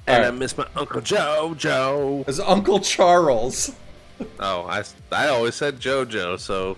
And right. I miss my Uncle Joe. It's Uncle Charles. Oh, I always said JoJo, so...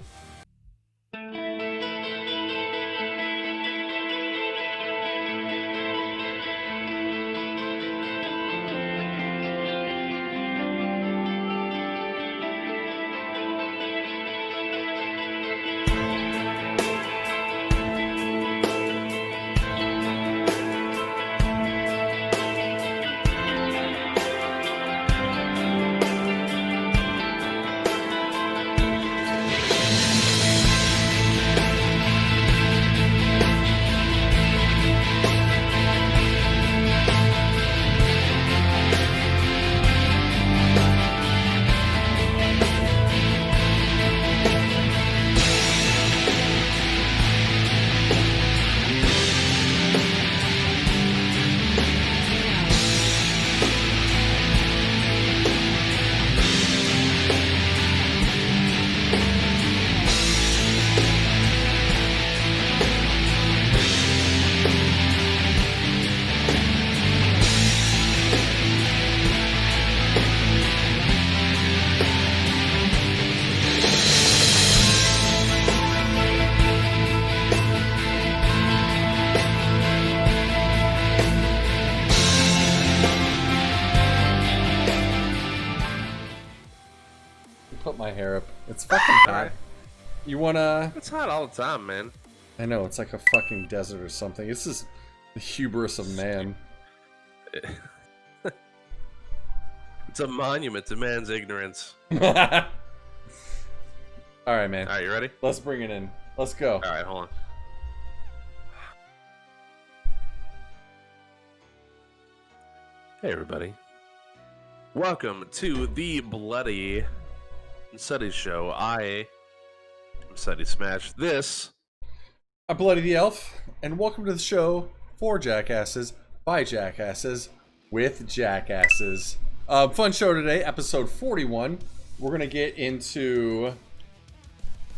Put my hair up. It's fucking hot. You wanna... It's hot all the time, man. I know, it's like a fucking desert or something. This is the hubris of man. It's a monument to man's ignorance. Alright, man. Alright, you ready? Let's bring it in. Let's go. Alright, hold on. Hey, everybody. Welcome to the Bloody and Sutty show. I am SuttySmash. This... I'm Bloody the Elf, and welcome to the show for jackasses, by jackasses, with jackasses. Fun show today, episode 41. We're gonna get into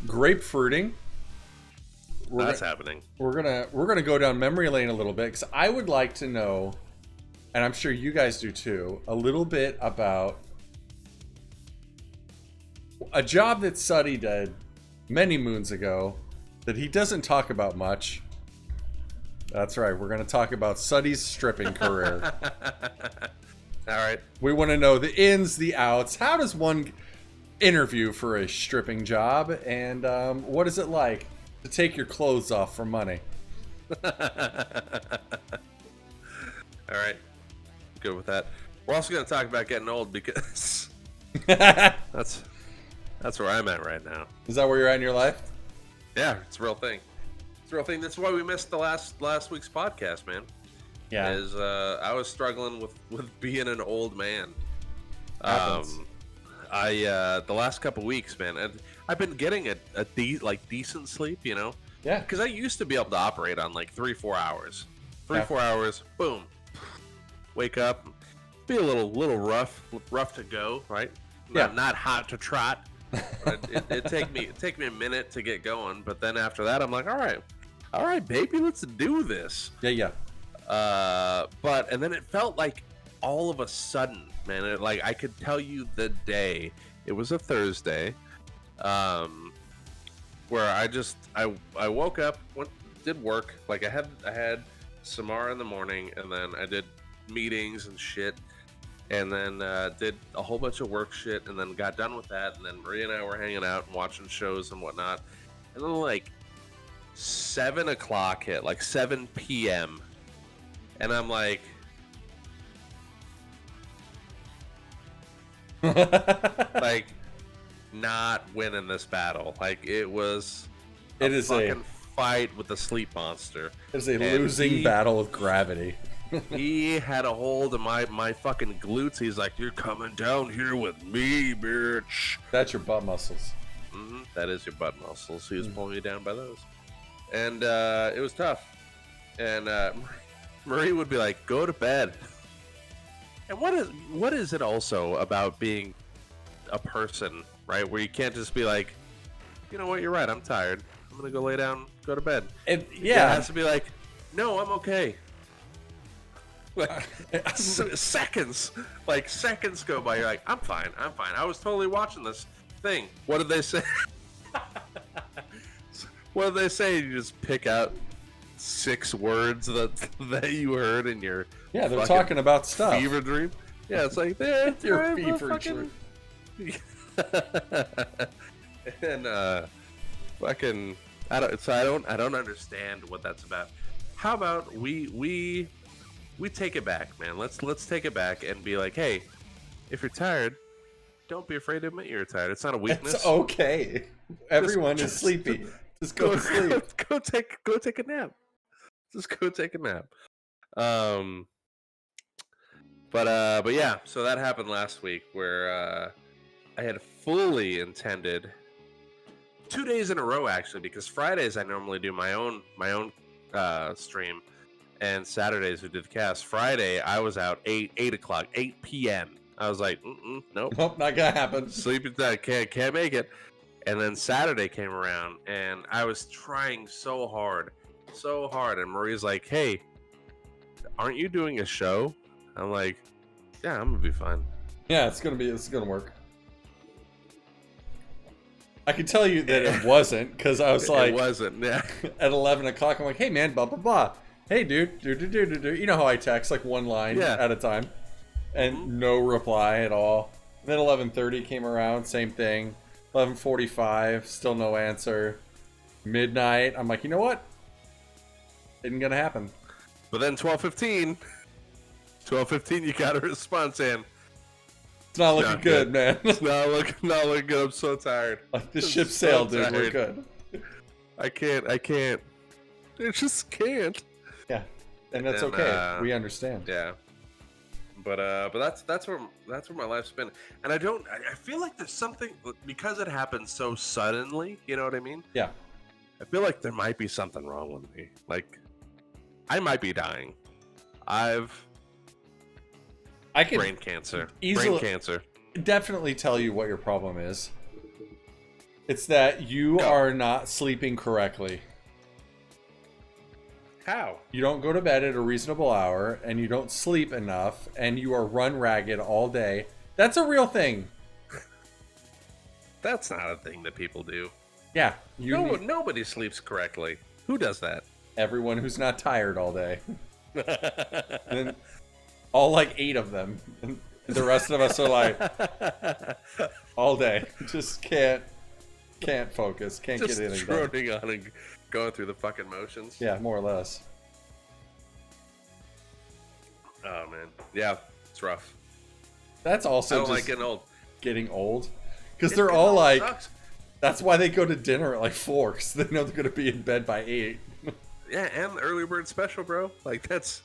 grapefruiting. That's happening. We're gonna go down memory lane a little bit because I would like to know, and I'm sure you guys do too, a little bit about a job that Sutty did many moons ago that he doesn't talk about much. That's right, we're going to talk about Sutty's stripping career. Alright. We want to know the ins, the outs. How does one interview for a stripping job? And what is it like to take your clothes off for money? Alright. Good with that. We're also going to talk about getting old because that's where I'm at right now. Is that where you're at in your life? Yeah, it's a real thing. It's a real thing. That's why we missed the last week's podcast, man. Yeah. Is I was struggling with being an old man. Happens. The last couple weeks, man, and I've been getting a decent sleep, you know. Yeah. Because I used to be able to operate on like 3-4 hours. 3-4 hours, boom. Wake up, be a little rough to go, right? Not hot to trot. It take me a minute to get going, but then after that, I'm like, all right, baby, let's do this. Yeah. And then it felt like all of a sudden, man, like I could tell you the day. It was a Thursday, where I woke up, did work. Like I had Samara in the morning, and then I did meetings and shit, and then did a whole bunch of work shit, and then got done with that, and then Maria and I were hanging out and watching shows and whatnot, and then like 7 o'clock hit, like 7 p.m., and I'm like, like, not winning this battle. Like, it was a fucking fight with the sleep monster. It's a losing battle with gravity. He had a hold of my fucking glutes. He's like, you're coming down here with me, bitch. That's your butt muscles. Mm-hmm. That is your butt muscles. He was pulling me down by those. And it was tough. And Marie would be like, go to bed. And what is it also about being a person, right? Where you can't just be like, you know what, you're right, I'm tired. I'm going to go lay down, go to bed. It has to be like, no, I'm okay. Like seconds go by. You're like, I'm fine. I was totally watching this thing. What did they say? What did they say? You just pick out 6 words that you heard in your they're talking about stuff. Fever dream. Yeah, it's like your fever dream. And fucking I don't understand what that's about. How about we take it back, man? Let's take it back and be like, hey, if you're tired, don't be afraid to admit you're tired. It's not a weakness. It's okay. Everyone is sleepy. Just go to sleep. Go take a nap. Just go take a nap. But yeah, so that happened last week where I had fully intended 2 days in a row actually, because Fridays I normally do my own stream, and Saturdays we did the cast. Friday I was out 8 p.m. I was like, nope, not gonna happen. Sleeping time, can't make it. And then Saturday came around, and I was trying so hard, and Marie's like, hey, aren't you doing a show? I'm like, yeah, I'm gonna be fine. Yeah, it's gonna work. I can tell you that it wasn't, because I was like, it wasn't, yeah. At 11 o'clock, I'm like, hey man, blah blah blah. Hey dude, you know how I text like one line at a time, and no reply at all. And then 11:30 came around, same thing. 11:45, still no answer. Midnight, I'm like, you know what? Isn't gonna happen. But then 12:15, you got a response in. It's not looking good, man. It's not looking good. I'm so tired. Like the ship sailed, dude. We're good. I can't. I just can't. Yeah, and that's okay. We understand. Yeah. But that's where my life's been, and I feel like there's something, because it happened so suddenly. You know what I mean? Yeah. I feel like there might be something wrong with me. Like, I might be dying. I can brain cancer. Brain cancer. Definitely tell you what your problem is. It's that you are not sleeping correctly. How? You don't go to bed at a reasonable hour, and you don't sleep enough, and you are run ragged all day. That's a real thing. That's not a thing that people do. Yeah. Nobody sleeps correctly. Who does that? Everyone who's not tired all day. And all like 8 of them. And the rest of us are like all day. Just can't focus. Can't just get anything done. droning on and going through the fucking motions. Yeah, more or less. Oh man. Yeah, it's rough. That's also I don't just like getting old. Getting old. Because they're all like sucks. That's why they go to dinner at like 4, because they know they're gonna be in bed by 8. Yeah, and the early bird special, bro. Like that's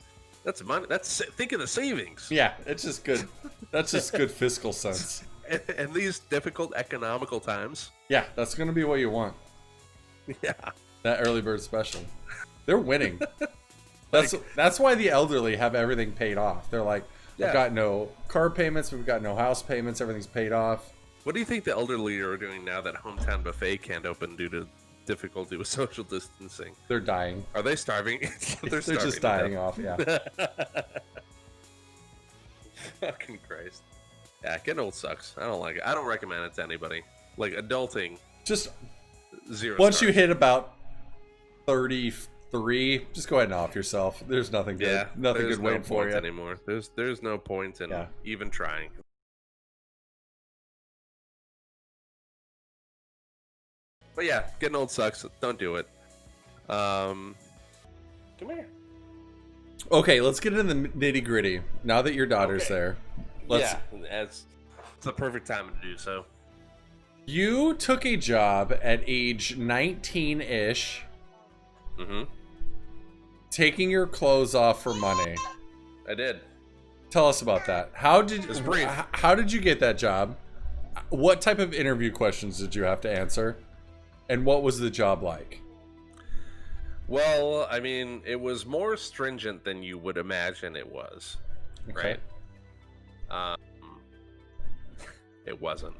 money. Think of the savings. Yeah, it's just good. That's just good fiscal sense. And these difficult economical times. Yeah, that's gonna be what you want. Yeah. That early bird special. They're winning. That's why the elderly have everything paid off. They're like, we've got no car payments, we've got no house payments, everything's paid off. What do you think the elderly are doing now that Hometown Buffet can't open due to difficulty with social distancing? They're dying. Are they starving? They're just dying off, yeah. Fucking Christ. Yeah, getting old sucks. I don't like it. I don't recommend it to anybody. Like, adulting. Just 0 once stars. you hit about 33, just go ahead and off yourself. There's nothing good. Yeah, nothing good waiting for you anymore. There's no point in even trying. But yeah, getting old sucks. Don't do it. Come here. Okay, let's get into the nitty gritty. Now that your daughter's there, it's the perfect time to do so. You took a job at age 19-ish, taking your clothes off for money. I did. Tell us about that. How did you get that job? What type of interview questions did you have to answer? And what was the job like? Well, I mean, it was more stringent than you would imagine it was, right? It wasn't.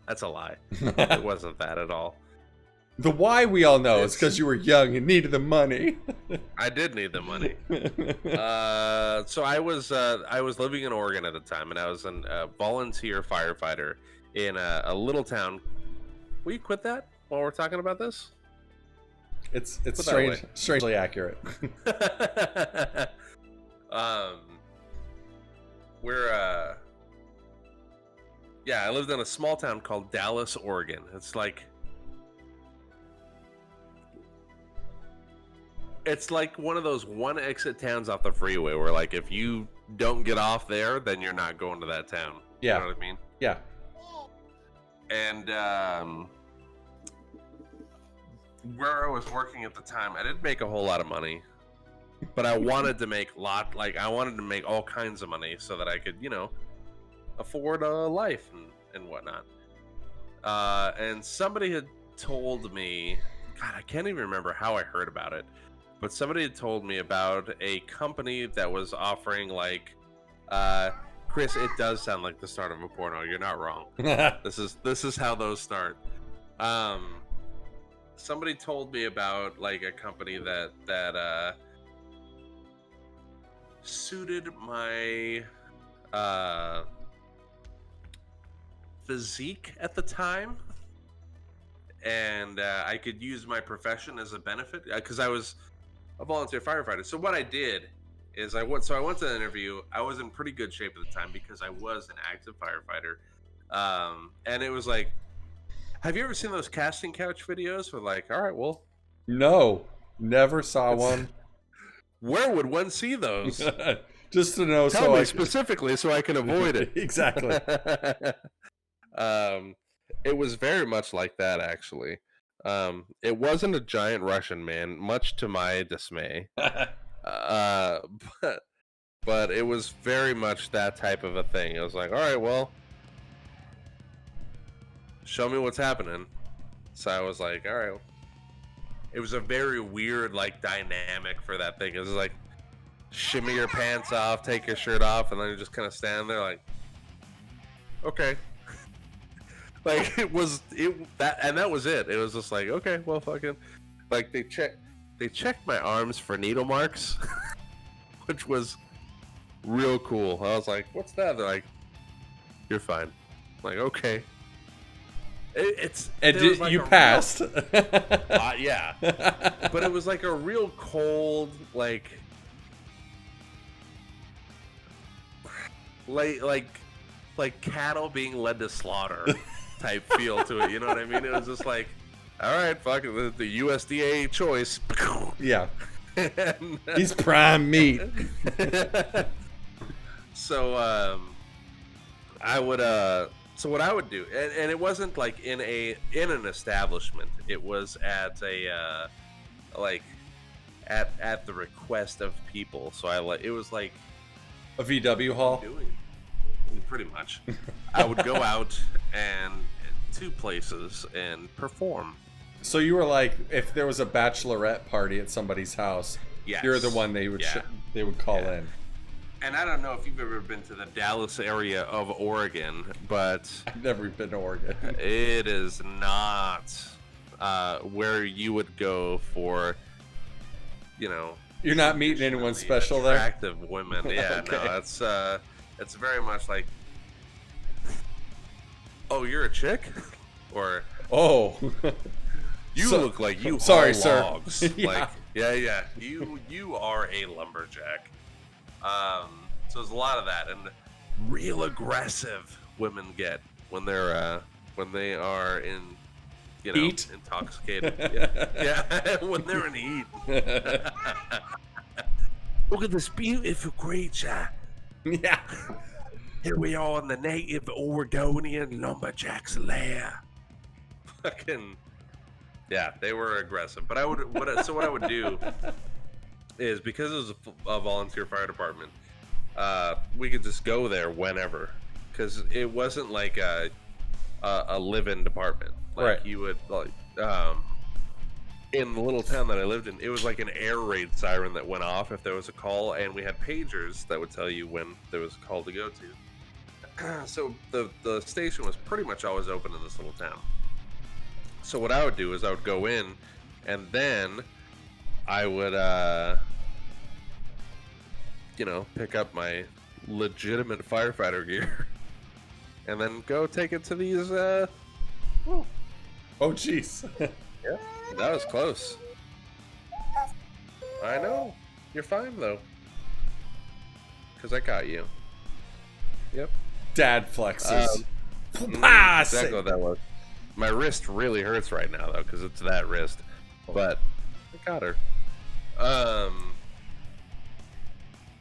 That's a lie. It wasn't that at all. The why we all know is because you were young and needed the money. I did need the money. So I was living in Oregon at the time, and I was a volunteer firefighter in a little town. Will you quit that while we're talking about this? It's strange, strangely accurate. Yeah, I lived in a small town called Dallas, Oregon. It's like one of those one exit towns off the freeway where, like, if you don't get off there, then you're not going to that town. Yeah. You know what I mean? Yeah. And where I was working at the time, I didn't make a whole lot of money, but I wanted to make I wanted to make all kinds of money so that I could, afford a life and whatnot. And somebody had told me, God, I can't even remember how I heard about it, but somebody had told me about a company that was offering, like, Chris, it does sound like the start of a porno. You're not wrong. This is how those start. Somebody told me about, like, a company that suited my physique at the time, and I could use my profession as a benefit because I was a volunteer firefighter. So what I did is I went to the interview. I was in pretty good shape at the time because I was an active firefighter, and it was like, have you ever seen those casting couch videos where, like, all right, well, no, never saw one. Where would one see those? Just to know. Tell me specifically so I can avoid it. Exactly. It was very much like that, actually. It wasn't a giant Russian man, much to my dismay. But it was very much that type of a thing. It was like, all right, well, show me what's happening. So I was like, all right. It was a very weird, like, dynamic for that thing. It was like, shimmy your pants off, take your shirt off, and then you just kind of stand there like, okay. Like, that was it. It was just like, okay, well, fucking, like, they checked my arms for needle marks, which was real cool. I was like, what's that? They're like, you're fine. I'm like, okay. You passed. Yeah. But it was like a real cold, like cattle being led to slaughter type feel to it. You know what I mean? It was just like, all right, fuck it, the USDA choice. Yeah. He's prime meat. So what I would do, and it wasn't like in an establishment. It was at a at the request of people. So it was like a VW hall. Pretty much. I would go out and to places and perform. So you were like, if there was a bachelorette party at somebody's house, yes, you're the one they would call in. And I don't know if you've ever been to the Dallas area of Oregon, but I've never been to Oregon. It is not where you would go for, You're not meeting anyone special there? Attractive women. Yeah, okay. No, it's very much like, oh, you're a chick? Or, oh, you look like you sorry, haul sir. Logs. Yeah. Like, yeah. You are a lumberjack. So there's a lot of that, and real aggressive women get when they are in, heat? Intoxicated. Yeah, when they're in heat. Look at this beautiful creature. Yeah. Here we are in the native Oregonian lumberjack's lair. Fucking, yeah, they were aggressive. But what I would do is, because it was a volunteer fire department, we could just go there whenever, because it wasn't like a live-in department. Like, right. You would, like, in the little town that I lived in, it was like an air raid siren that went off if there was a call, and we had pagers that would tell you when there was a call to go to. So the station was pretty much always open in this little town. So what I would do is I would go in, and then I would, pick up my legitimate firefighter gear and then go take it to these, Oh, jeez. Yeah, that was close. I know. You're fine, though. Because I got you. Yep. Dad flexes. Exactly what that was. My wrist really hurts right now, though, because it's that wrist. But I got her.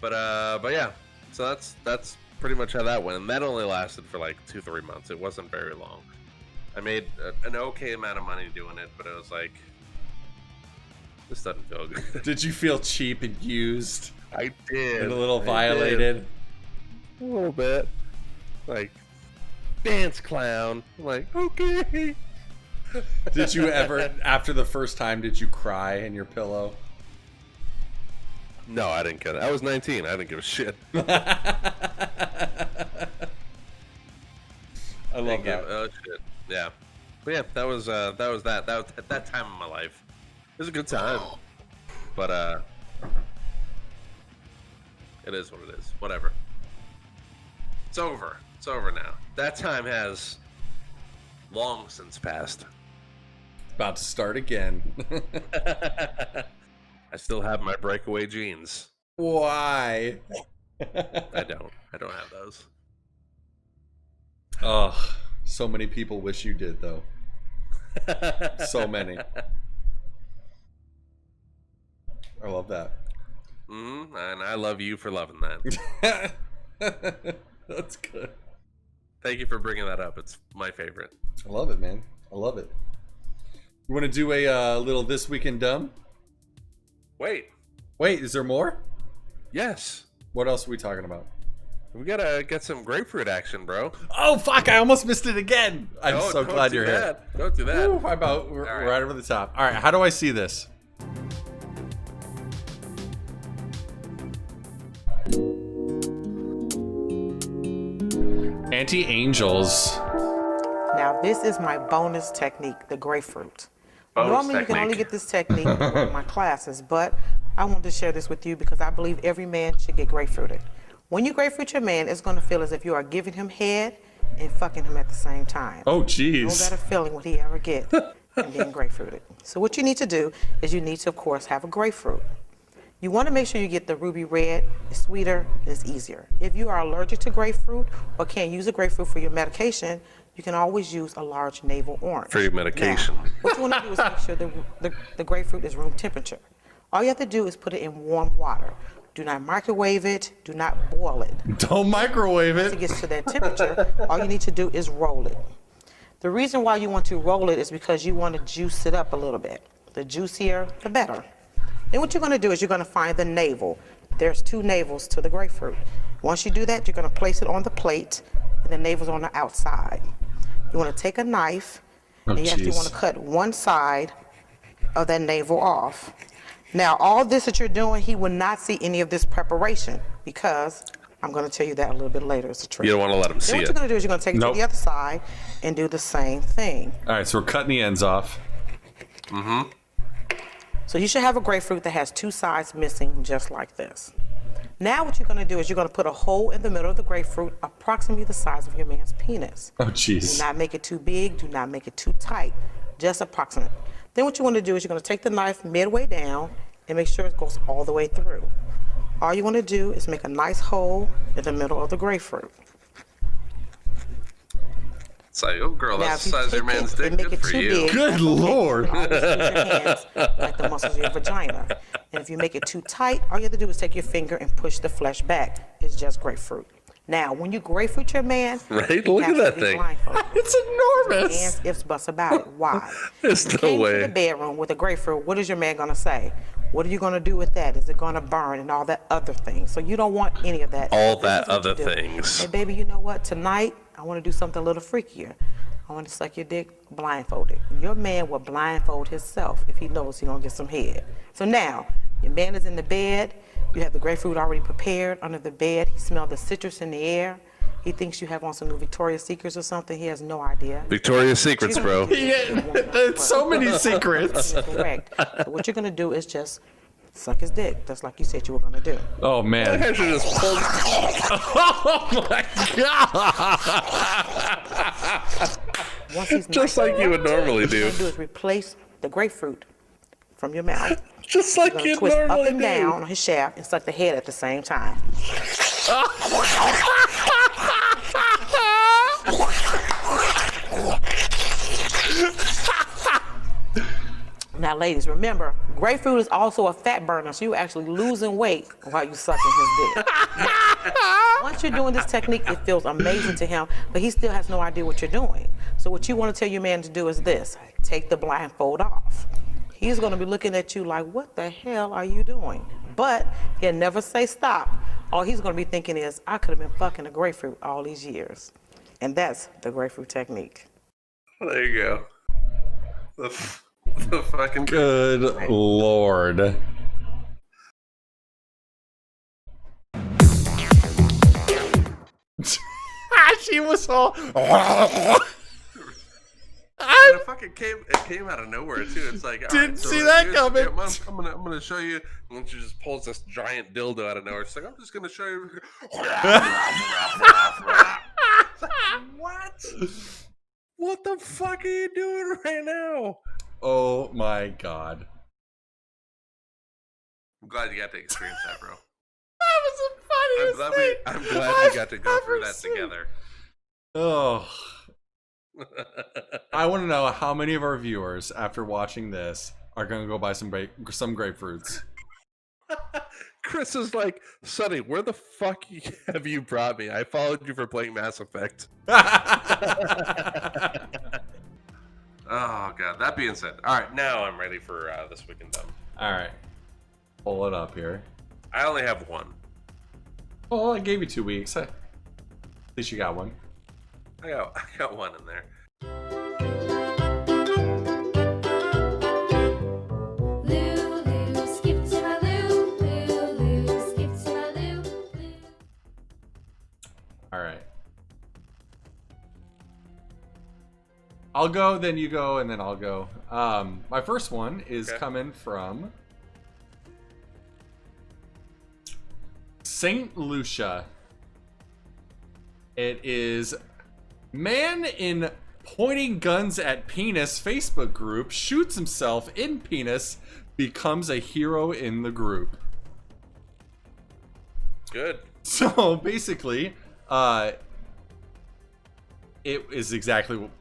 But yeah. So that's pretty much how that went. And that only lasted for like 2-3 months. It wasn't very long. I made an okay amount of money doing it, but it was like, this doesn't feel good. Did you feel cheap and used? I did. And a little violated? A little bit. Like, dance clown. I'm like, okay. Did you ever, after the first time, did you cry in your pillow? No, I didn't get it. I was 19. I didn't give a shit. I love that. Oh shit. Yeah. But yeah, that was that. That was that time in my life. It was a good time. But it is what it is. Whatever. It's over. It's over now. That time has long since passed. About to start again. I still have my breakaway jeans. Why? I don't have those. Oh, so many people wish you did, though. So many. I love that. And I love you for loving that. That's good. Thank you for bringing that up. It's my favorite. I love it, man. I love it. You want to do a little This Week in Dumb? Wait, is there more? Yes. What else are we talking about? We gotta get some grapefruit action, bro. Oh, fuck, I almost missed it again. I'm so glad you're here. Don't do that. Ooh, we're right over the top. All right, how do I see this? Anti-Angels. Now, this is my bonus technique, the grapefruit. Bonus Normally, you can only get this technique in one of my classes, but I wanted to share this with you because I believe every man should get grapefruited. When you grapefruit your man, it's going to feel as if you are giving him head and fucking him at the same time. Oh, jeez. No better feeling would he ever get than being grapefruited. So what you need to do is you need to, of course, have a grapefruit. You want to make sure you get the ruby red. It's sweeter, it's easier. If you are allergic to grapefruit or can't use a grapefruit for your medication, you can always use a large navel orange. For your medication. Now, what you want to do is make sure the grapefruit is room temperature. All you have to do is put it in warm water. Do not microwave it. Do not boil it. Don't microwave it. Once it gets to that temperature, all you need to do is roll it. The reason why you want to roll it is because you want to juice it up a little bit. The juicier, the better. Then what you're going to do is you're going to find the navel. There's 2 navels to the grapefruit. Once you do that, you're going to place it on the plate, and the navel's on the outside. You want to take a knife, and you actually want to cut one side of that navel off. Now, all this that you're doing, he will not see any of this preparation because I'm going to tell you that a little bit later. It's a trick. You don't want to let him see Then it. what you're going to do is you're going to take it to the other side and do the same thing. All right, so we're cutting the ends off. Mm-hmm. So you should have a grapefruit that has 2 sides missing, just like this. Now what you're going to do is you're going to put a hole in the middle of the grapefruit, approximately the size of your man's penis. Oh, jeez. Do not make it too big. Do not make it too tight. Just approximate. Then what you want to do is you're going to take the knife midway down and make sure it goes all the way through. All you want to do is make a nice hole in the middle of the grapefruit. It's like, oh, girl, that's the size of your man's dick. Good for you. Big, Good Lord. always use your hands like the muscles of your vagina. And if you make it too tight, all you have to do is take your finger and push the flesh back. It's just grapefruit. Now, when you grapefruit your man, right? Look at that thing. It's enormous. Hands, ifs, buts about it. Why? There's You no came way. to the bedroom with a grapefruit. What is your man gonna say? What are you gonna do with that? Is it gonna burn and all that other thing? So you don't want any of that. All This that is what other you do. things. Hey, baby, you know what? Tonight I want to do something a little freakier. I want to suck your dick blindfolded. Your man will blindfold himself if he knows he's gonna get some head. So now your man is in the bed. You have the grapefruit already prepared under the bed. He smells the citrus in the air. He thinks you have on some new Victoria's Secrets or something. He has no idea. Victoria's Secrets, bro. Yeah, there's so many secrets. Correct. So what you're gonna do is just Suck his dick, just like you said you were gonna do. Oh man. I should just pull. Oh my god. Once he's Just nice, like you would normally what you're do. gonna do is replace the grapefruit from your mouth. Just You're like gonna you twist up normally and do. down on his shaft and suck the head at the same time. Now, ladies, remember, grapefruit is also a fat burner, so you're actually losing weight while you're sucking his dick. Once you're doing this technique, it feels amazing to him, but he still has no idea what you're doing. So what you want to tell your man to do is this: take the blindfold off. He's going to be looking at you like, what the hell are you doing? But he'll never say stop. All he's going to be thinking is, I could have been fucking a grapefruit all these years. And that's the grapefruit technique. There you go. The fucking Good lord. She was all. And it came out of nowhere too. It's like Didn't see that coming. I'm gonna show you, and then she just pulls this giant dildo out of nowhere. She's like, I'm just gonna show you. What? What the fuck are you doing right now? Oh my god. I'm glad you got to experience that, bro. That was the funniest thing I'm glad we got to go I've through ever that seen. together. Oh. I want to know how many of our viewers, after watching this, are going to go buy some grapefruits. Chris is like, Sutty, where the fuck have you brought me? I followed you for playing Mass Effect. Oh god. That being said, all right, now I'm ready for this week in dumb. All right, pull it up here. I only have one. Well, I gave you 2 weeks. At least you got one. I got one in there. Lulu, skip to my Lou, Lulu, skip to my Lou, Lou. All right. I'll go, then you go, and then I'll go. My first one is coming from Saint Lucia. It is man in pointing guns at penis Facebook group shoots himself in penis, becomes a hero in the group. Good. So basically, it is exactly what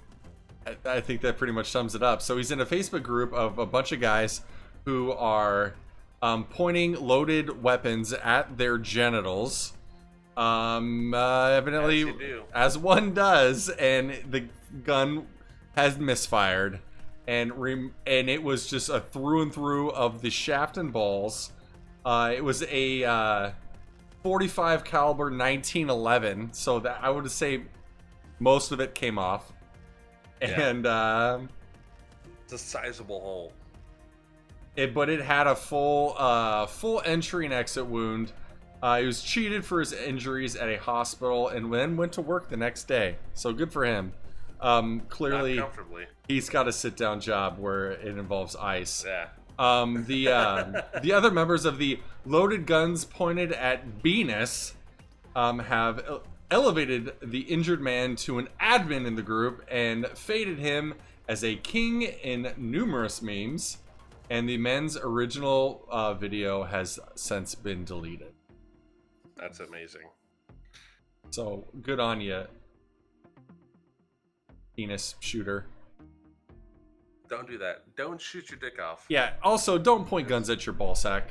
I think that pretty much sums it up. So he's in a Facebook group of a bunch of guys who are pointing loaded weapons at their genitals. Evidently, as one does, and the gun has misfired, and it was just a through and through of the shaft and balls. It was a 45 caliber 1911, so that I would say most of it came off. Yeah. And It's a sizable hole. but it had a full entry and exit wound. He was treated for his injuries at a hospital and then went to work the next day. So good for him. Clearly, Not comfortably. he's got a sit-down job where it involves ice. Yeah. The other members of the Loaded Guns Pointed at Venus have elevated the injured man to an admin in the group and faded him as a king in numerous memes. And the men's original video has since been deleted. That's amazing. So good on you, penis shooter. Don't do that. Don't shoot your dick off. Yeah. Also, don't point guns at your ballsack.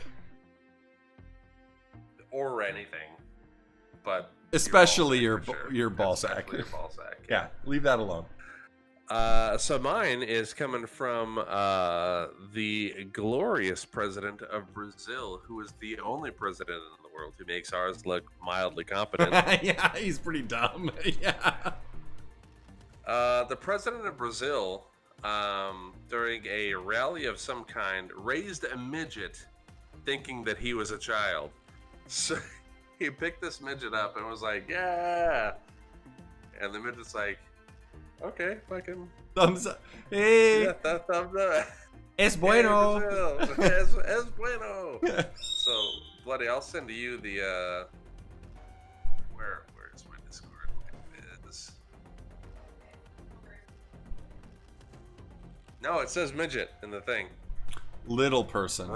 Or anything. But Especially your your ball Especially sack. your ball sack. Yeah, leave that alone. So mine is coming from the glorious president of Brazil, who is the only president in the world who makes ours look mildly competent. Yeah, he's pretty dumb. Yeah. The president of Brazil, during a rally of some kind, raised a midget thinking that he was a child. So he picked this midget up and was like, yeah. And the midget's like, okay, fucking Thumbs up. Hey. yeah, thumbs up. Es bueno. Hey, Brazil. Es bueno. So, Bloody, I'll send to you the where's my Discord? It is. No, it says midget in the thing. Little person.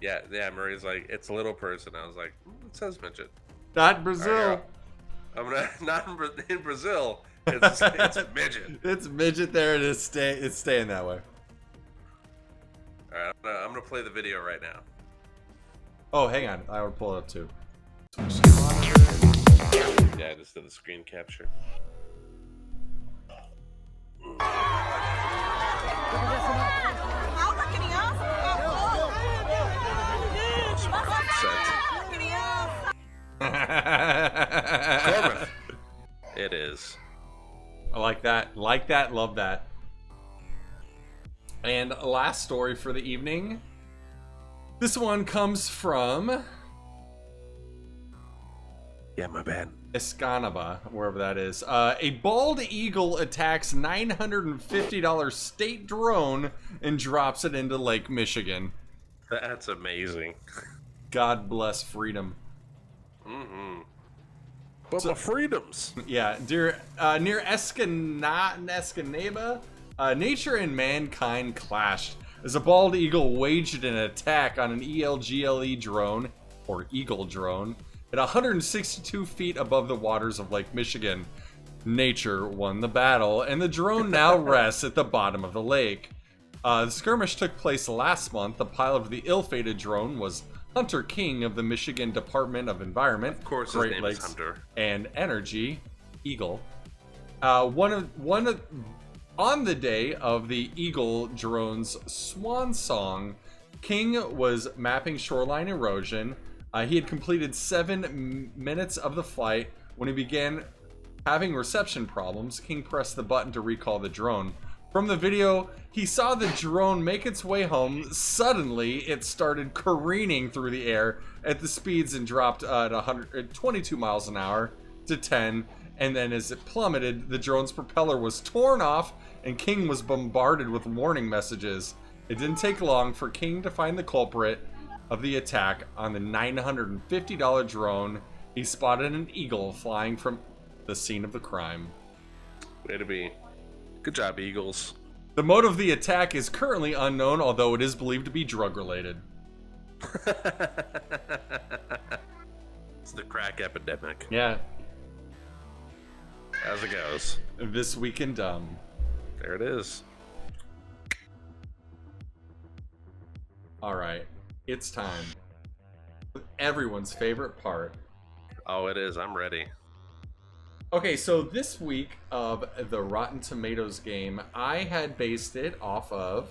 Yeah, Marie's like, it's a little person. I was like, it says midget. Not Brazil. All right, I'm not in Brazil. It's midget. It's midget. There it is. It's staying that way. All right, I'm gonna play the video right now. Oh, hang on. I would pull it up too. Yeah, I just did the screen capture. Corbin. It is. I like that. Like that. Love that. And last story for the evening. This one comes from Yeah, my bad. Escanaba, wherever that is. A bald eagle attacks $950 state drone and drops it into Lake Michigan. That's amazing. God bless freedom. But my freedoms. Yeah, near Escanaba, nature and mankind clashed as a bald eagle waged an attack on an ELGLE drone, or Eagle drone, at 162 feet above the waters of Lake Michigan. Nature won the battle, and the drone now rests at the bottom of the lake. The skirmish took place last month. The pilot of the ill-fated drone was Hunter King of the Michigan Department of Environment, Of course, Great his name Lakes is Hunter. and Energy, Eagle. On the day of the Eagle drone's swan song, King was mapping shoreline erosion. He had completed 7 minutes of the flight when he began having reception problems. King pressed the button to recall the drone. From the video, he saw the drone make its way home. Suddenly, it started careening through the air at the speeds and dropped at 22 miles an hour to 10. And then as it plummeted, the drone's propeller was torn off and King was bombarded with warning messages. It didn't take long for King to find the culprit of the attack on the $950 drone. He spotted an eagle flying from the scene of the crime. Way to be. Good job, Eagles. The motive of the attack is currently unknown, although it is believed to be drug-related. It's the crack epidemic. Yeah. As it goes. This Week in Dumb. There it is. Alright. It's time. Everyone's favorite part. Oh, it is. I'm ready. Okay, so this week of the Rotten Tomatoes game, I had based it off of...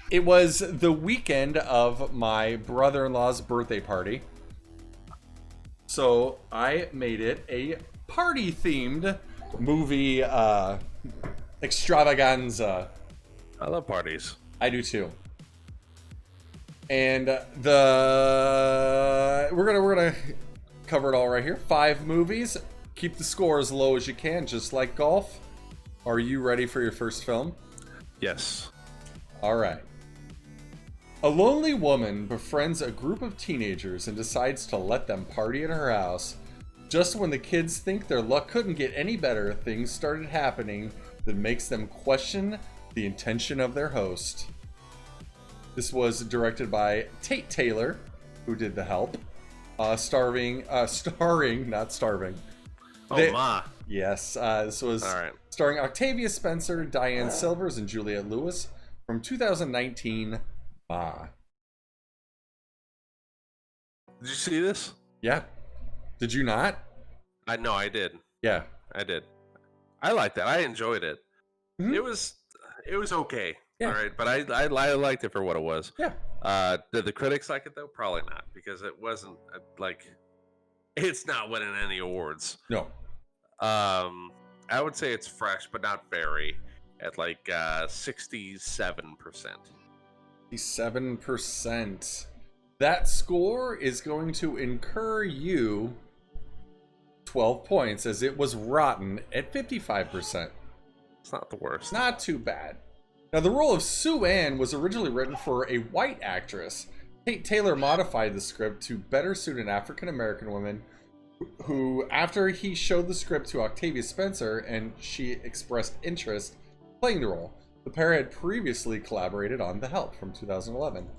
It was the weekend of my brother-in-law's birthday party. So I made it a party-themed movie extravaganza. I love parties. I do too. And we're gonna cover it all right here. 5 movies. Keep the score as low as you can, just like golf. Are you ready for your first film? Yes. All right. A lonely woman befriends a group of teenagers and decides to let them party at her house. Just when the kids think their luck couldn't get any better, things started happening that makes them question the intention of their host. This was directed by Tate Taylor, who did The Help. Starring, not starving. Ma. Yes, this was All right. starring Octavia Spencer, Diane Silvers, and Juliette Lewis from 2019. Ma. Did you see this? Yeah. Did you not? I did. Yeah. I did. I liked that. I enjoyed it. Mhm. It was okay. Yeah. All right, but I liked it for what it was. Yeah. Did the critics like it though? Probably not, because it wasn't it's not winning any awards. No. I would say it's fresh, but not very, at 67%. 7%. That score is going to incur you 12 points, as it was rotten at 55%. It's not the worst. Not too bad. Now, the role of Sue Ann was originally written for a white actress. Kate Taylor modified the script to better suit an African-American woman who, after he showed the script to Octavia Spencer and she expressed interest playing the role. The pair had previously collaborated on The Help from 2011.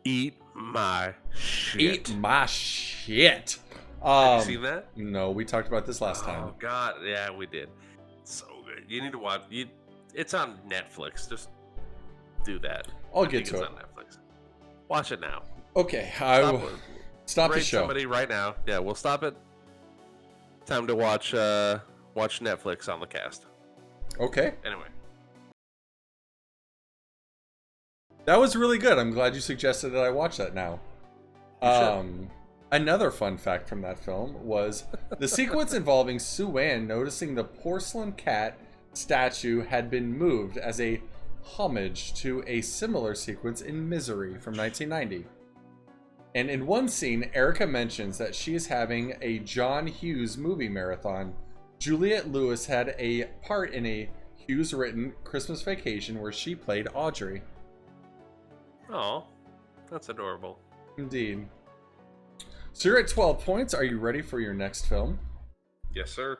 Eat my shit. Eat my shit. Have you seen that? No, we talked about this last time. Oh God, yeah, we did. It's so good. You need to watch. It's on Netflix. Just do that. I'll I get think to it's it. on Netflix. Watch it now. Okay, I will stop the Rate show. somebody right now. Yeah, we'll stop it. Time to watch Netflix on the cast. Okay. Anyway, That was really good. I'm glad you suggested that I watch that now. Another fun fact from that film was the sequence involving Sue Ann noticing the porcelain cat statue had been moved as a homage to a similar sequence in Misery from 1990. And in one scene, Erica mentions that she is having a John Hughes movie marathon. Juliette Lewis had a part in a Hughes-written Christmas Vacation where she played Audrey. oh, that's adorable. Indeed. So you're at 12 points. Are you ready for your next film? Yes, sir.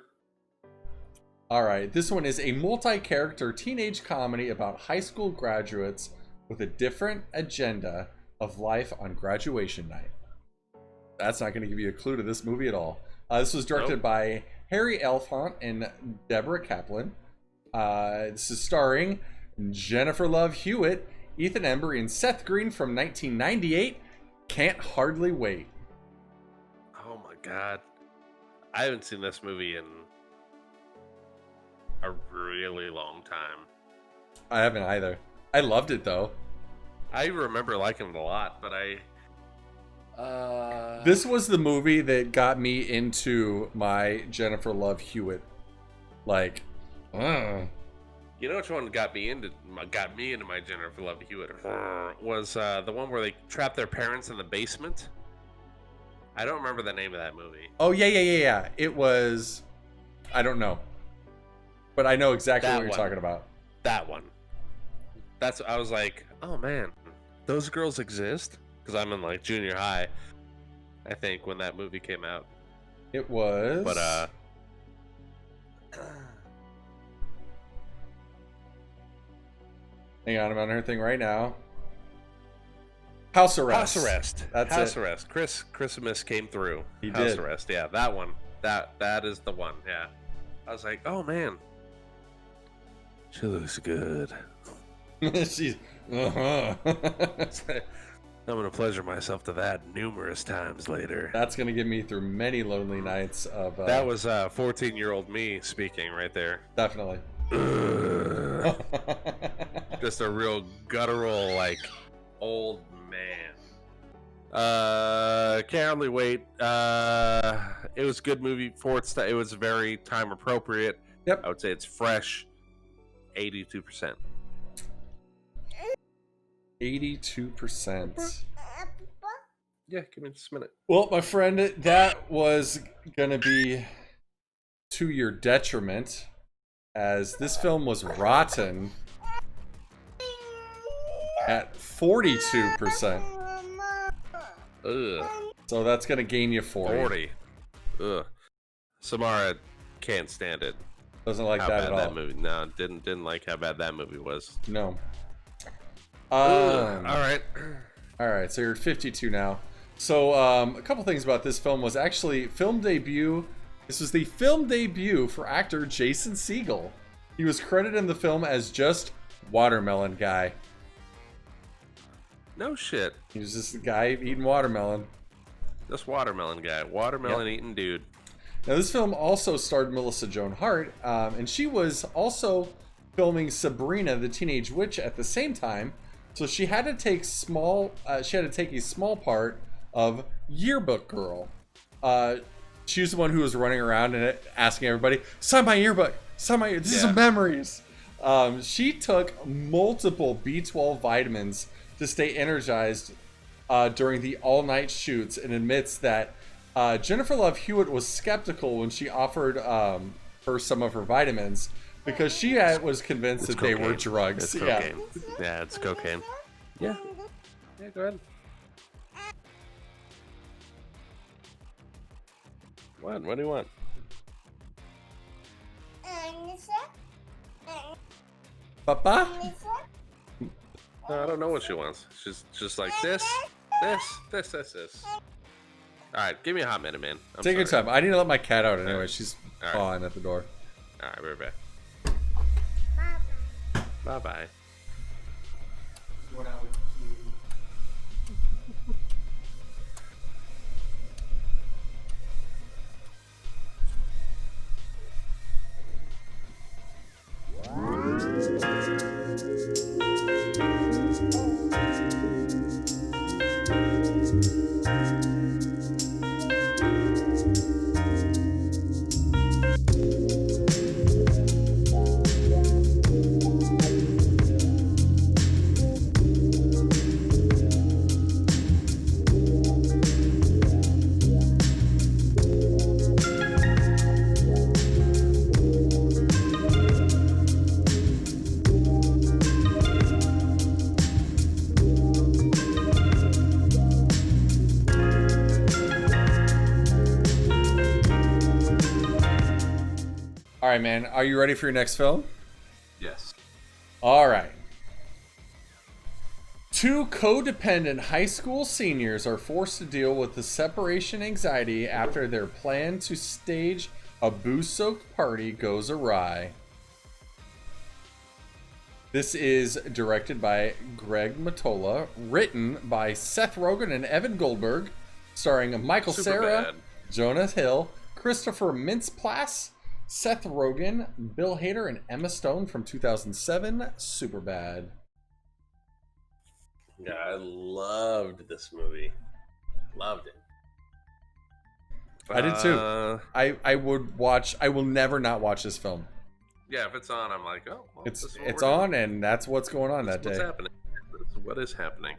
All right. This one is a multi-character teenage comedy about high school graduates with a different agenda of life on graduation night. That's not going to give you a clue to this movie at all. This was directed by Harry Elfont and Deborah Kaplan. This is starring Jennifer Love Hewitt, Ethan Embry, and Seth Green from 1998. Can't hardly wait. Oh my God, I haven't seen this movie in a really long time. I haven't either. I loved it though. I remember liking it a lot, but This was the movie that got me into my Jennifer Love Hewitt. Like, you know which one got me into my Jennifer Love Hewitt was the one where they trapped their parents in the basement. I don't remember the name of that movie. Oh yeah. It was, I don't know, but I know exactly That what you're one. talking about. That one. I was like, oh man, those girls exist? Because I'm in like junior high, I think, when that movie came out. It was, But hang on, I'm on her thing right now. House Arrest. House Arrest. That's House it. Arrest. Christmas came through. He House did. Arrest. Yeah, that one. That is the one. Yeah. I was like, oh man, she looks good. She's, I'm gonna pleasure myself to that numerous times later. That's gonna get me through many lonely nights of. That was 14-year-old me speaking right there. Definitely. Just a real guttural, like, old man. Can't hardly wait. It was a good movie for its time. It was very time appropriate. Yep. I would say it's fresh. 82%. 82%. Yeah, give me just a minute. Well, my friend, that was gonna be to your detriment, as this film was rotten at 42%. Ugh. So that's gonna gain you 40. 40. Ugh. Samara can't stand it. Doesn't like How that bad at all. that movie. No, didn't like how bad that movie was. No. All right. All right, so you're at 52 now. So a couple things about this film was actually film debut. This was the film debut for actor Jason Segel. He was credited in the film as just Watermelon Guy. No shit. He was just the guy eating watermelon. This watermelon guy. Watermelon eating dude. Now, this film also starred Melissa Joan Hart, and she was also filming Sabrina the Teenage Witch at the same time. So she had to take a small part of Yearbook Girl. She was the one who was running around and asking everybody, "Sign my yearbook. Sign my. This is some memories." She took multiple B12 vitamins to stay energized during the all-night shoots, and admits that Jennifer Love Hewitt was skeptical when she offered her some of her vitamins because she was convinced that they were drugs. It's cocaine. Yeah, it's cocaine. Yeah. Yeah, go ahead. What do you want? Papa? No, I don't know what she wants. She's just like this. All right, give me a hot minute, man. Take your time. I need to let my cat out anyway. She's All right. pawing at the door. All right, we're back. Bye-bye. All right, man. Are you ready for your next film? Yes. All right. Two codependent high school seniors are forced to deal with the separation anxiety after their plan to stage a booze-soaked party goes awry. This is directed by Greg Mottola, written by Seth Rogen and Evan Goldberg, starring Michael Cera, Superbad. Jonah Hill, Christopher Mintz-Plasse, Seth Rogen, Bill Hader, and Emma Stone from 2007, Superbad. Yeah, I loved this movie. Loved it. I did too. I would watch. I will never not watch this film. Yeah, if it's on, I'm like, oh, well, It's this is what it's we're doing. on, and that's what's going on that What's day. happening? What is happening?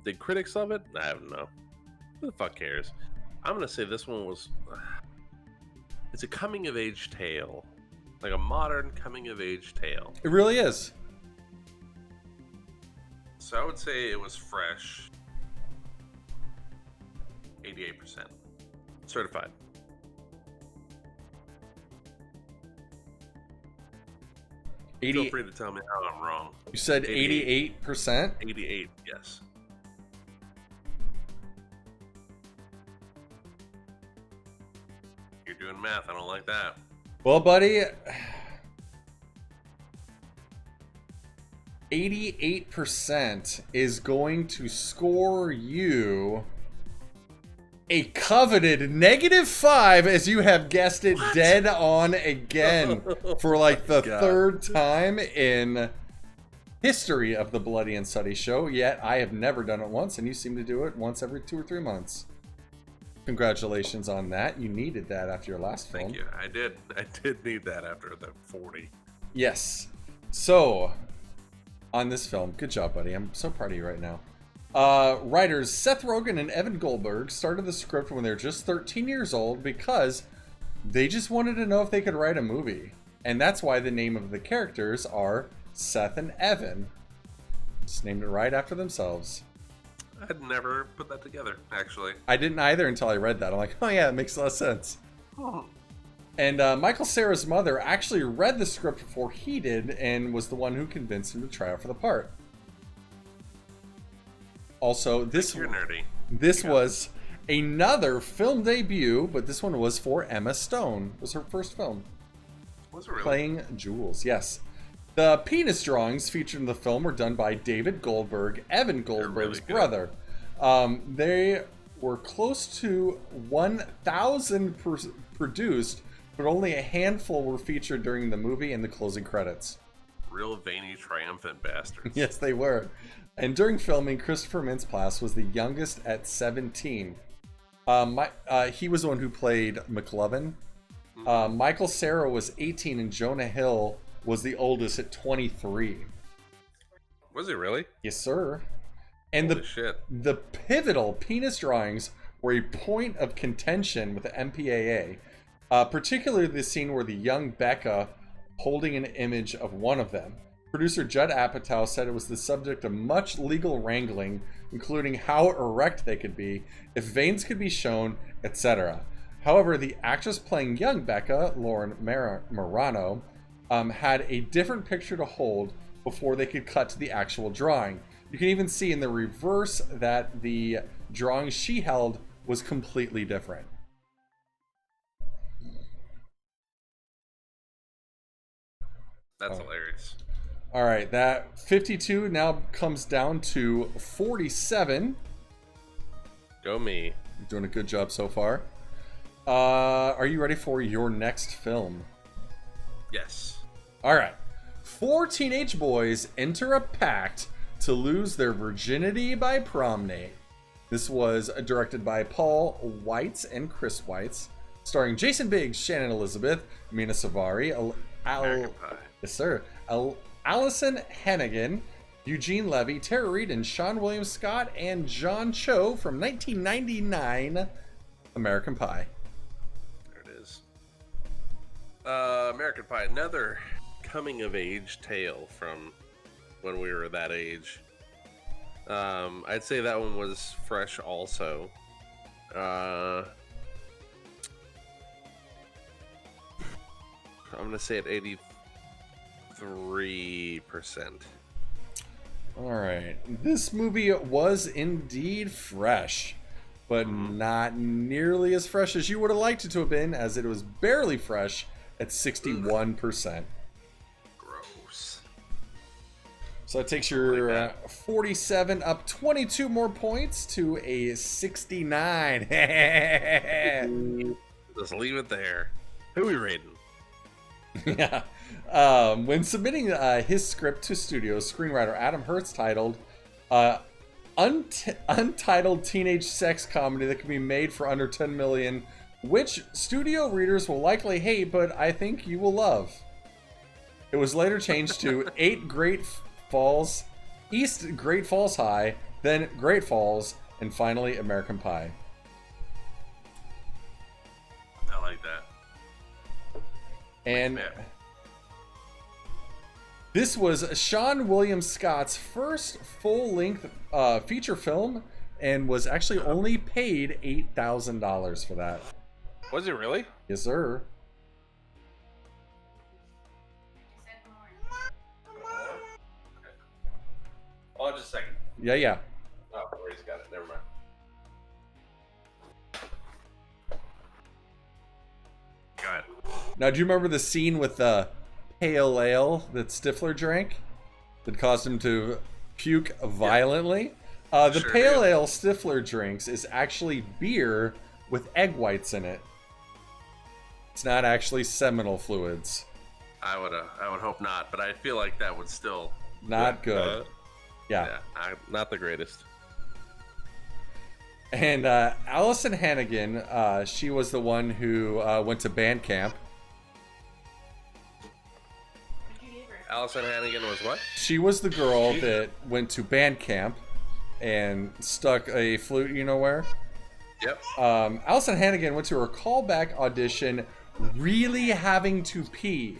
Did critics love it? I don't know. Who the fuck cares? I'm gonna say this one was. It's a coming of age tale, like a modern coming of age tale. It really is. So I would say it was fresh. 88%. Certified. Feel 80. free to tell me how I'm wrong. You said 88%. 88, yes. You're doing math. I don't like that. Well, buddy, 88% is going to score you a coveted -5, as you have guessed it, dead on again for like the God. third time in history of the Bloody and Sutty show. Yet I have never done it once, and you seem to do it once every 2 or 3 months. Congratulations on that. You needed that after your last film. Thank you. I did need that after the 40. Yes. So, on this film, good job, buddy. I'm so proud of you right now. Writers Seth Rogen and Evan Goldberg started the script when they were just 13 years old because they just wanted to know if they could write a movie. And that's why the name of the characters are Seth and Evan. Just named it right after themselves. I'd never put that together, actually. I didn't either until I read that. I'm like, oh yeah, it makes a lot of sense. Hmm. And Michael Cera's mother actually read the script before he did and was the one who convinced him to try out for the part. Also, this You're nerdy. this was another film debut, but this one was for Emma Stone. It was her first film. Was it really? Playing Jules, yes. The penis drawings featured in the film were done by David Goldberg, Evan Goldberg's really good. brother. They were close to 1,000 produced, but only a handful were featured during the movie and the closing credits. Real veiny, triumphant bastards. Yes, they were. And during filming, Christopher Mintz-Plasse was the youngest at 17. He was the one who played McLovin. Michael Cera was 18, and Jonah Hill was the oldest at 23. Was he really? Yes, sir. And Holy shit. the pivotal penis drawings were a point of contention with the MPAA. particularly the scene where the young Becca holding an image of one of them. Producer Judd Apatow said it was the subject of much legal wrangling, including how erect they could be, if veins could be shown, etc. However, the actress playing young Becca, Lauren Marano, had a different picture to hold before they could cut to the actual drawing. You can even see in the reverse that the drawing she held was completely different. That's hilarious. All right, that 52 now comes down to 47. Go me. You're doing a good job so far. Are you ready for your next film? Yes. All right. 4 teenage boys enter a pact to lose their virginity by prom night. This was directed by Paul Weitz and Chris Weitz, starring Jason Biggs, Shannon Elizabeth, Mina Savari, American Pie. Yes, sir. Allison Hannigan, Eugene Levy, Tara Reid, and Sean William Scott, and John Cho from 1999, American Pie. There it is. American Pie, another coming-of-age tale from when we were that age. I'd say that one was fresh also. I'm going to say at 83%. All right. This movie was indeed fresh, but not nearly as fresh as you would have liked it to have been, as it was barely fresh at 61%. Gross. So that takes your 47 up 22 more points to a 69. Just leave it there. Who are we rating? Yeah. When submitting his script to studios, screenwriter Adam Hertz titled Untitled Teenage Sex Comedy that can be made for under $10 million, which studio readers will likely hate, but I think you will love. It was later changed to East Great Falls High, then Great Falls, and finally American Pie. I like that. And this was Sean William Scott's first full-length feature film, and was actually only paid $8,000 for that. Was it really? Yes, sir. Hold on just a second. Yeah. Oh, Ray's got it. Never mind. Go ahead. Now, do you remember the scene with the pale ale that Stifler drank that caused him to puke violently? The Sure pale do. ale Stifler drinks is actually beer with egg whites in it. It's not actually seminal fluids. I would hope not, but I feel like that would still Not good. Yeah. Not the greatest. And Allison Hannigan, she was the one who went to band camp. Allison Hannigan was what? She was the girl that went to band camp and stuck a flute, you know where? Yep. Allison Hannigan went to her callback audition really having to pee.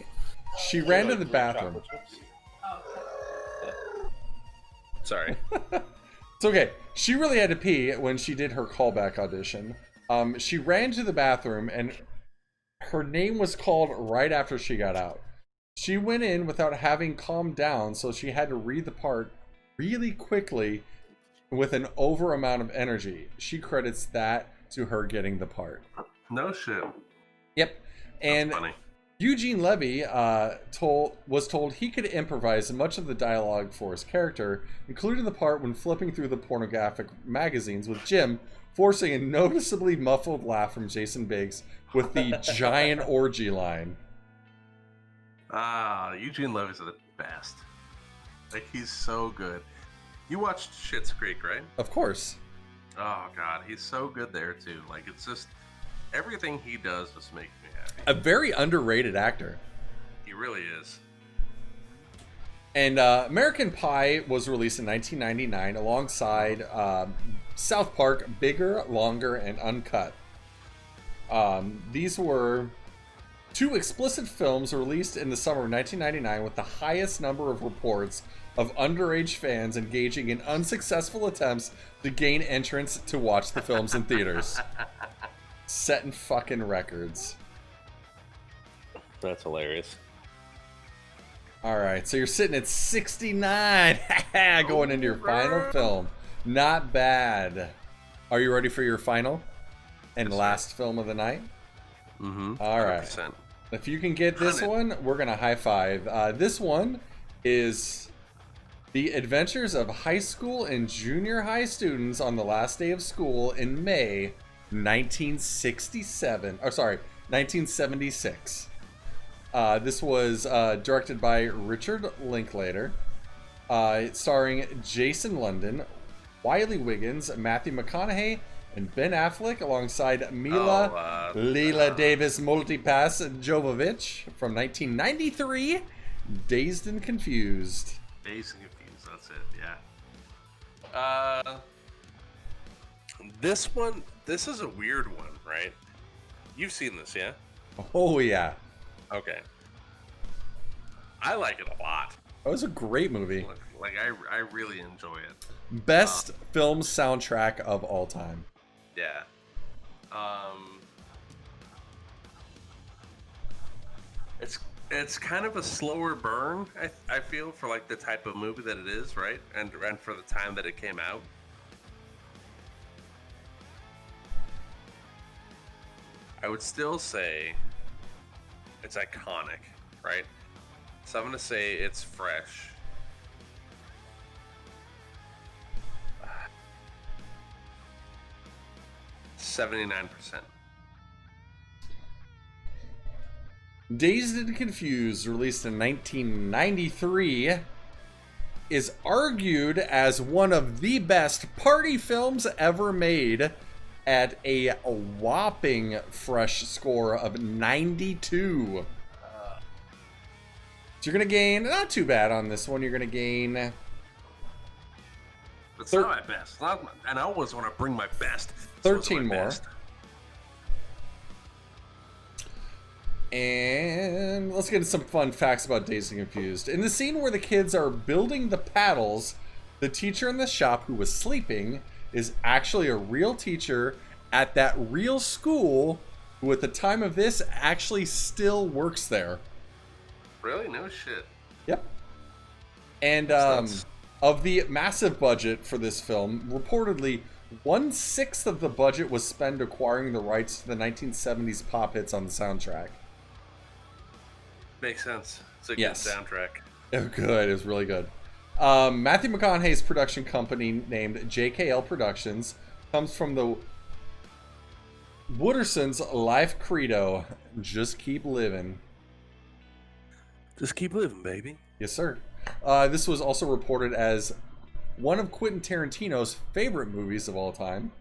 She ran to the bathroom. Sorry. It's okay. She really had to pee when she did her callback audition. She ran to the bathroom and her name was called right after she got out. She went in without having calmed down, so she had to read the part really quickly with an over amount of energy. She credits that to her getting the part. No shit. Yep. And Funny. Eugene Levy was told he could improvise much of the dialogue for his character, including the part when flipping through the pornographic magazines with Jim, forcing a noticeably muffled laugh from Jason Biggs with the giant orgy line. Eugene Levy's the best. Like, he's so good. You watched Schitt's Creek, right? Of course. Oh god, he's so good there too. Like, it's just everything he does just makes me happy. A very underrated actor. He really is. And American Pie was released in 1999 alongside South Park, Bigger, Longer, and Uncut. These were Two explicit films released in the summer of 1999 with the highest number of reports of underage fans engaging in unsuccessful attempts to gain entrance to watch the films in theaters. Setting fucking records. That's hilarious. All right, so you're sitting at 69 going into your final film. Not bad. Are you ready for your final and last film of the night? Mm-hmm. All right. 100%. If you can get this one, we're going to high five. This one is The Adventures of High School and Junior High Students on the Last Day of School in May 1967. Oh, sorry, 1976. This was directed by Richard Linklater, starring Jason London, Wiley Wiggins, Matthew McConaughey, and Ben Affleck alongside Mila Leela Davis Multipass Jovovich from 1993, Dazed and Confused. Dazed and Confused, that's it, yeah. This is a weird one, right? You've seen this, yeah? Oh, yeah. Okay. I like it a lot. That was a great movie. Like I really enjoy it. Best film soundtrack of all time. Yeah. It's kind of a slower burn, I feel, for like the type of movie that it is, right? And for the time that it came out. I would still say it's iconic, right? So I'm gonna say it's fresh. 79%. Dazed and Confused, released in 1993, is argued as one of the best party films ever made at a whopping fresh score of 92. So you're going to gain, not too bad on this one, you're going to gain... It's not my best. And I always want to bring my best. 13 more. And let's get into some fun facts about Dazed and Confused. In the scene where the kids are building the paddles, the teacher in the shop who was sleeping is actually a real teacher at that real school who at the time of this actually still works there. Really? No shit. Yep. And of the massive budget for this film, reportedly 1/6 of the budget was spent acquiring the rights to the 1970s pop hits on the soundtrack. Makes sense. It's a Yes. good soundtrack. Oh, good. It was really good. Matthew McConaughey's production company, named JKL Productions, comes from the Wooderson's life credo: just keep living. Just keep living, baby. Yes, sir. This was also reported as one of Quentin Tarantino's favorite movies of all time.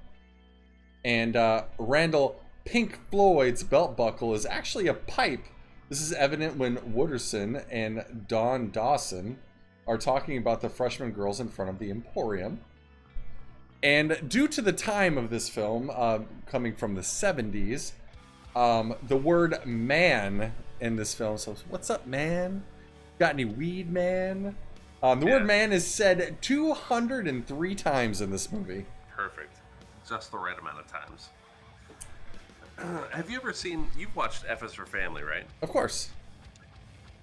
And Randall Pink Floyd's belt buckle is actually a pipe. This is evident when Wooderson and Dawn Dawson are talking about the freshman girls in front of the Emporium. And due to the time of this film, coming from the 70s, the word man in this film, so what's up, man? Got any weed, man? The word man is said 203 times in this movie. Perfect. Just the right amount of times. Have you ever seen, you've watched F is for Family, right? Of course.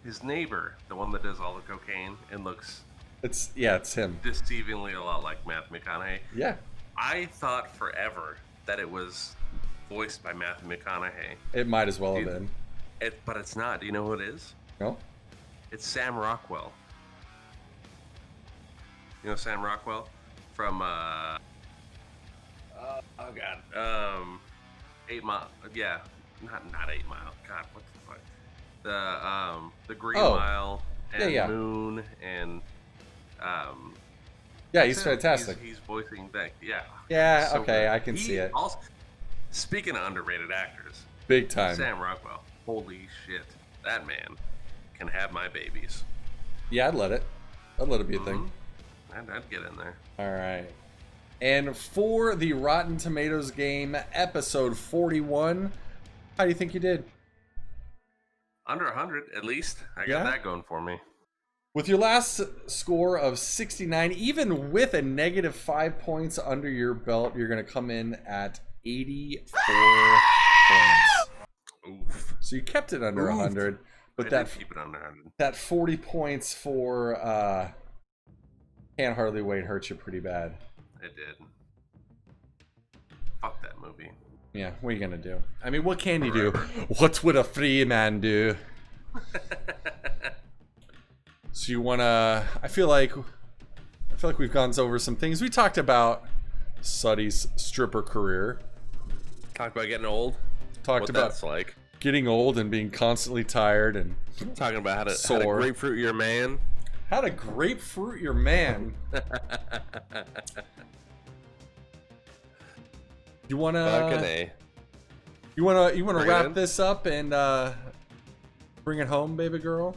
His neighbor, the one that does all the cocaine and looks It's him. deceivingly a lot like Matthew McConaughey. Yeah. I thought forever that it was voiced by Matthew McConaughey. It might as well have been. But it's not. Do you know who it is? No? It's Sam Rockwell. You know Sam Rockwell? From, oh God. 8 Mile. Yeah. Not 8 Mile. God, what the fuck? The Green Mile and Moon and, yeah, he's fantastic. He's voicing that. Yeah. Yeah, So okay, good. I can see it. Also, speaking of underrated actors, Big time. Sam Rockwell. Holy shit. That man can have my babies. Yeah, I'd let it be a thing. I'd get in there. All right. And for the Rotten Tomatoes game, episode 41, how do you think you did? Under 100, at least. I got Yeah? that going for me. With your last score of 69, even with a negative 5 points under your belt, you're going to come in at 84 points. Oof. So you kept it under 100, but I that did keep it under 100. that 40 points for Can't Hardly Wait hurt you pretty bad. It did. Fuck that movie. Yeah, what are you gonna do? I mean, what can you do? What would a free man do? So you wanna? I feel like we've gone over some things. We talked about Sutty's stripper career. Talk about getting old. Talked What about that's like. getting old and being constantly tired and Talking about how to Sore. grapefruit your man. how to grapefruit your man. You Fucking wanna? A. You wanna Bring it wrap in? this up and bring it home, baby girl?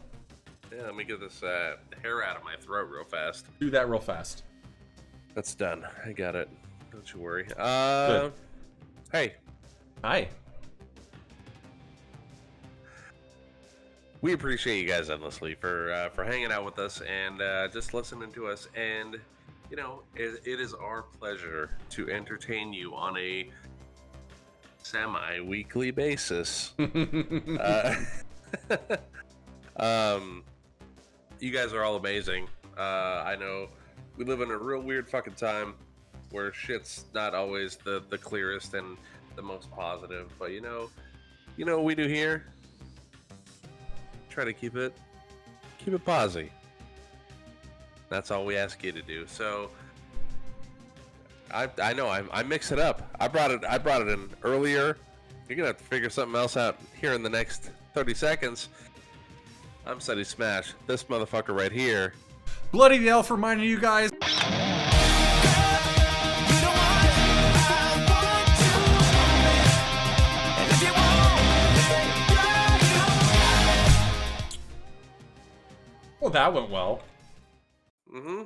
Yeah, let me get this hair out of my throat real fast. Do that real fast. That's done. I got it. Don't you worry. Good. Hey, Hi. we appreciate you guys endlessly for hanging out with us and just listening to us. And you know, it is our pleasure to entertain you on a semi-weekly basis. You guys are all amazing. I know we live in a real weird fucking time where shit's not always the clearest and the most positive, but you know what we do here? Try to keep it posy. That's all we ask you to do. So I know I mix it up. I brought it in earlier. You're gonna have to figure something else out here in the next 30 seconds. I'm SuttySmash. This motherfucker right here. Bloody the Elf reminding you guys. Well, that went well. Mm-hmm.